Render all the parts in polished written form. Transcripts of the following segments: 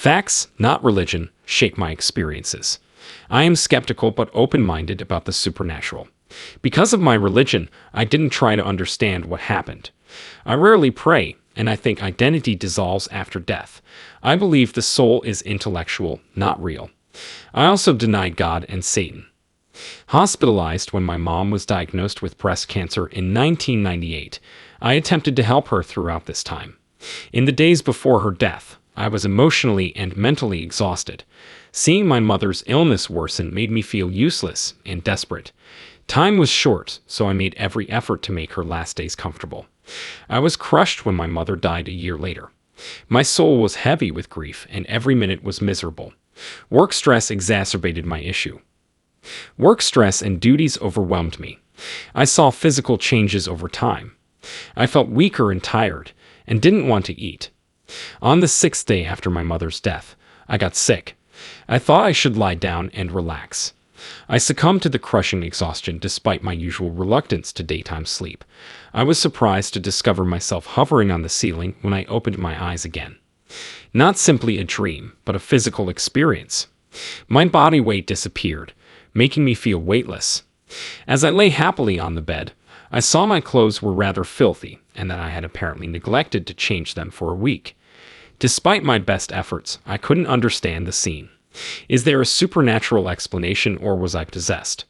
Facts, not religion, shape my experiences. I am skeptical but open-minded about the supernatural. Because of my religion, I didn't try to understand what happened. I rarely pray, and I think identity dissolves after death. I believe the soul is intellectual, not real. I also denied God and Satan. Hospitalized when my mom was diagnosed with breast cancer in 1998, I attempted to help her throughout this time. In the days before her death, I was emotionally and mentally exhausted. Seeing my mother's illness worsen made me feel useless and desperate. Time was short, so I made every effort to make her last days comfortable. I was crushed when my mother died a year later. My soul was heavy with grief, and every minute was miserable. Work stress exacerbated my issue. Work stress and duties overwhelmed me. I saw physical changes over time. I felt weaker and tired, and didn't want to eat. On the 6th day after my mother's death, I got sick. I thought I should lie down and relax. I succumbed to the crushing exhaustion despite my usual reluctance to daytime sleep. I was surprised to discover myself hovering on the ceiling when I opened my eyes again. Not simply a dream, but a physical experience. My body weight disappeared, making me feel weightless. As I lay happily on the bed, I saw my clothes were rather filthy and that I had apparently neglected to change them for a week. Despite my best efforts, I couldn't understand the scene. Is there a supernatural explanation, or was I possessed?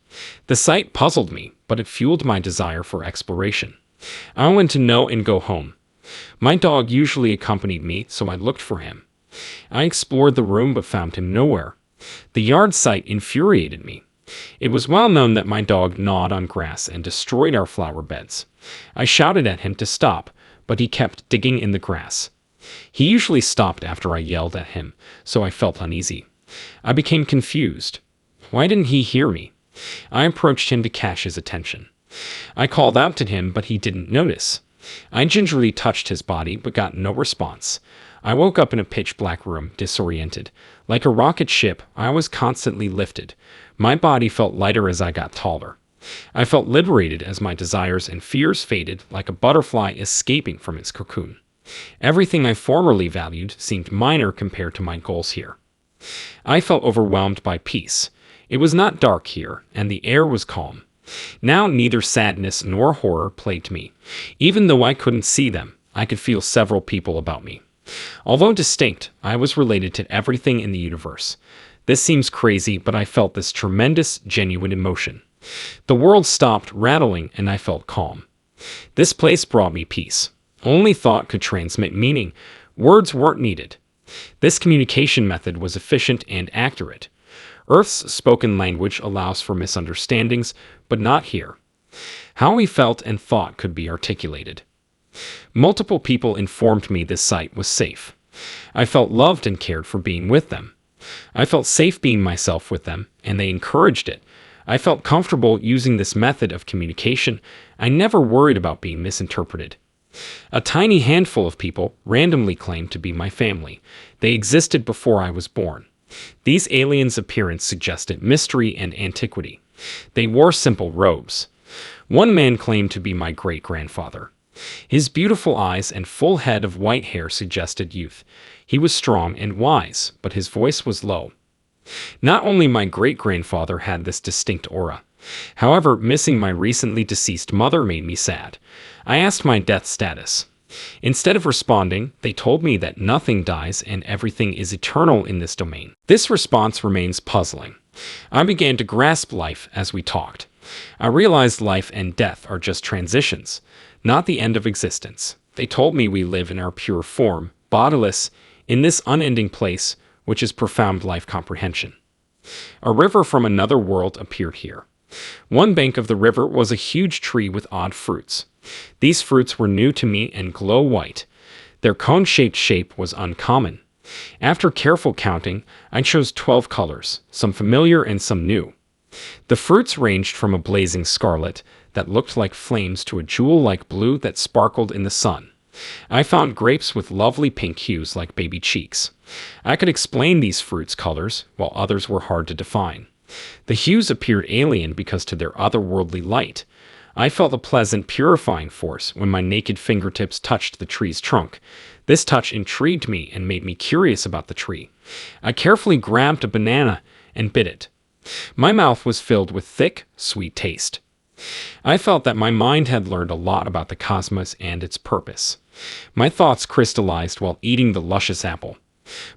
The sight puzzled me, but it fueled my desire for exploration. I wanted to know and go home. My dog usually accompanied me, so I looked for him. I explored the room but found him nowhere. The yard sight infuriated me. It was well known that my dog gnawed on grass and destroyed our flower beds. I shouted at him to stop, but he kept digging in the grass. He usually stopped after I yelled at him, so I felt uneasy. I became confused. Why didn't he hear me? I approached him to catch his attention. I called out to him, but he didn't notice. I gingerly touched his body, but got no response. I woke up in a pitch-black room, disoriented. Like a rocket ship, I was constantly lifted. My body felt lighter as I got taller. I felt liberated as my desires and fears faded, like a butterfly escaping from its cocoon. Everything I formerly valued seemed minor compared to my goals here. I felt overwhelmed by peace. It was not dark here, and the air was calm. Now neither sadness nor horror plagued me. Even though I couldn't see them, I could feel several people about me. Although distinct, I was related to everything in the universe. This seems crazy, but I felt this tremendous, genuine emotion. The world stopped rattling, and I felt calm. This place brought me peace. Only thought could transmit meaning. Words weren't needed. This communication method was efficient and accurate. Earth's spoken language allows for misunderstandings, but not here. How we felt and thought could be articulated. Multiple people informed me this site was safe. I felt loved and cared for being with them. I felt safe being myself with them, and they encouraged it. I felt comfortable using this method of communication. I never worried about being misinterpreted. A tiny handful of people randomly claimed to be my family. They existed before I was born. These aliens' appearance suggested mystery and antiquity. They wore simple robes. One man claimed to be my great-grandfather. His beautiful eyes and full head of white hair suggested youth. He was strong and wise, but his voice was low. Not only my great-grandfather had this distinct aura. However, missing my recently deceased mother made me sad. I asked my death status. Instead of responding, they told me that nothing dies and everything is eternal in this domain. This response remains puzzling. I began to grasp life as we talked. I realized life and death are just transitions, not the end of existence. They told me we live in our pure form, bodiless, in this unending place, which is profound life comprehension. A river from another world appeared here. One bank of the river was a huge tree with odd fruits. These fruits were new to me and glow white. Their cone-shaped shape was uncommon. After careful counting, I chose 12 colors, some familiar and some new. The fruits ranged from a blazing scarlet that looked like flames to a jewel-like blue that sparkled in the sun. I found grapes with lovely pink hues like baby cheeks. I could explain these fruits' colors, while others were hard to define. The hues appeared alien because to their otherworldly light. I felt a pleasant, purifying force when my naked fingertips touched the tree's trunk. This touch intrigued me and made me curious about the tree. I carefully grabbed a banana and bit it. My mouth was filled with thick, sweet taste. I felt that my mind had learned a lot about the cosmos and its purpose. My thoughts crystallized while eating the luscious apple.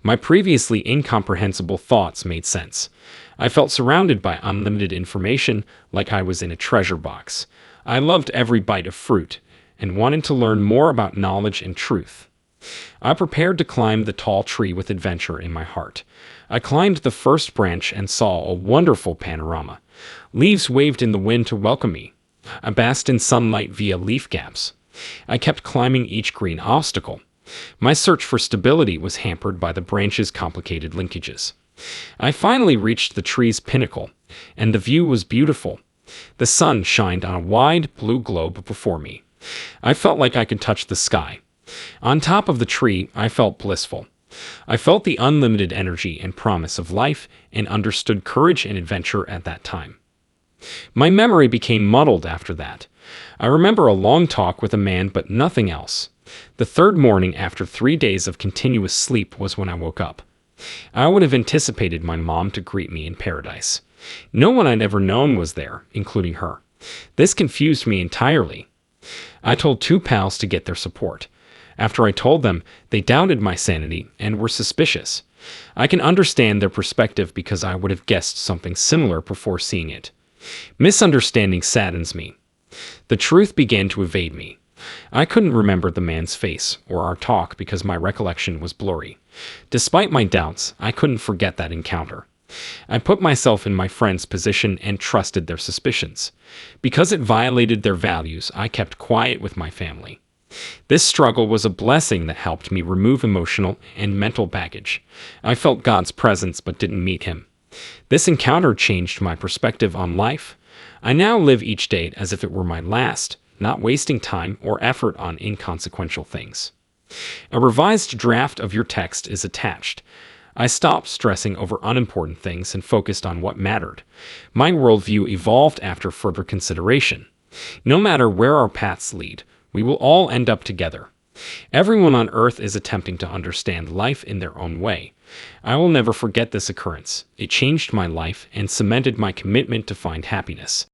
My previously incomprehensible thoughts made sense. I felt surrounded by unlimited information, like I was in a treasure box. I loved every bite of fruit and wanted to learn more about knowledge and truth. I prepared to climb the tall tree with adventure in my heart. I climbed the first branch and saw a wonderful panorama. Leaves waved in the wind to welcome me. I basked in sunlight via leaf gaps. I kept climbing each green obstacle. My search for stability was hampered by the branches' complicated linkages. I finally reached the tree's pinnacle, and the view was beautiful. The sun shined on a wide, blue globe before me. I felt like I could touch the sky. On top of the tree, I felt blissful. I felt the unlimited energy and promise of life and understood courage and adventure at that time. My memory became muddled after that. I remember a long talk with a man, but nothing else. The third morning after 3 days of continuous sleep was when I woke up. I would have anticipated my mom to greet me in paradise. No one I'd ever known was there, including her. This confused me entirely. I told 2 pals to get their support. After I told them, they doubted my sanity and were suspicious. I can understand their perspective because I would have guessed something similar before seeing it. Misunderstanding saddens me. The truth began to evade me. I couldn't remember the man's face or our talk because my recollection was blurry. Despite my doubts, I couldn't forget that encounter. I put myself in my friend's position and trusted their suspicions. Because it violated their values, I kept quiet with my family. This struggle was a blessing that helped me remove emotional and mental baggage. I felt God's presence but didn't meet him. This encounter changed my perspective on life. I now live each day as if it were my last, not wasting time or effort on inconsequential things. A revised draft of your text is attached. I stopped stressing over unimportant things and focused on what mattered. My worldview evolved after further consideration. No matter where our paths lead, we will all end up together. Everyone on earth is attempting to understand life in their own way. I will never forget this occurrence. It changed my life and cemented my commitment to find happiness.